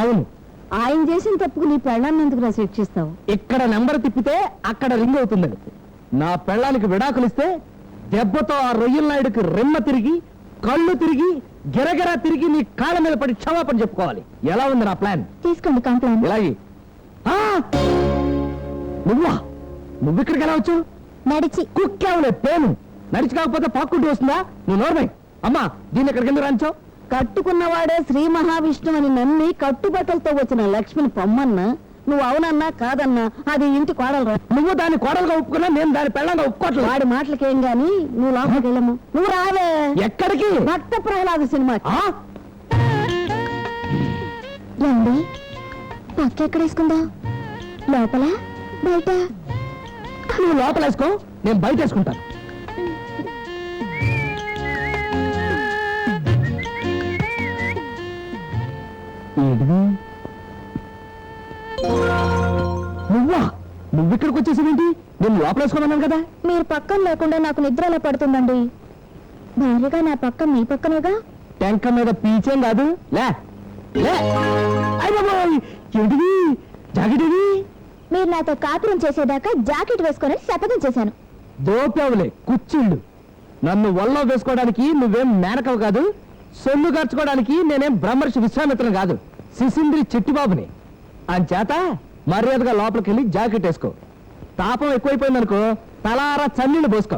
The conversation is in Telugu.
అవును. ఆయన చేసిన తప్పుకు నీ పెళ్ళాన్ని ఎందుకు శిక్షిస్తావు? ఇక్కడ నెంబర్ తిప్పితే అక్కడ రింగ్ అవుతుందని. నా పెళ్ళానికి విడాకులిస్తే దెబ్బతో ఆ రొయ్యల నాయుడికి రెమ్మ తిరిగి, కళ్ళు తిరిగి, గిరగిరా తిరిగి నీ కాళ్ళ మీద పడి క్షమాపణ చెప్పుకోవాలి. ఎలా ఉంది నా ప్లాన్? తీసుకోండి కంప్లైంట్. ఎలాగి? నువ్విక్కడికి ఎలా వచ్చావు? నడిచి. కుక్కేవలే పేను. నడిచి కాకపోతే పాక్కుంటూ వస్తుందా? నువ్వు నోర్మై. అమ్మా, దీన్ని ఎక్కడికి ఎందుకు రాంచావు? కట్టుకున్నవాడే శ్రీ మహావిష్ణువు అని నమ్మి కట్టుబట్టలతో వచ్చిన లక్ష్మిని పొమ్మన్నా నువ్వు అవునన్నా కాదన్నా అది ఇంటి కోడలు. నువ్వు దాన్ని కోడలుగా ఒప్పుకున్నా, నేను దాని పెళ్ళంగా ఒప్పుకోవట్లేదు. వాడి మాటలకేం గాని నువ్వు లోపలికి వెళ్ళము. నువ్వు రావే. ఎక్కడికి? భక్త ప్రహ్లాద సినిమా. రండి, పక్క ఎక్కడ వేసుకుందా? లోపల బయట? నువ్వు లోపల వేసుకో, నేను బయట వేసుకుంటాను. నువ్వా? నువ్విక్కడికి వచ్చేసేంటి? నేను లోపల వేసుకున్నాను కదా. మీరు పక్కన లేకుండా నాకు నిద్ర ఎలా పడుతుందండి? భార్యగా నా పక్కన మీ పక్కనేగా. టెంక మీద పీచేం కాదు. లే ఏంటిది? జాకెట్? మీరు నాతో కాపురం చేసేదాకా జాకెట్ వేసుకొని శపథం చేశాను. దోపేవులే కుచ్చిళ్ళు. నన్ను వల్ల వేసుకోవడానికి నువ్వేం మేనకవు కాదు. సొమ్ము ఖర్చుకోవడానికి నేనేం బ్రహ్మర్షి విశ్వామిత్రం కాదు, శిశింద్రి చెట్టిబాబుని. అంచేత మర్యాదగా లోపలికి వెళ్ళి జాకెట్ వేసుకో. తాపం ఎక్కువైపోయిందనుకో, తలారా చన్నీళ్ళు పోసుకో.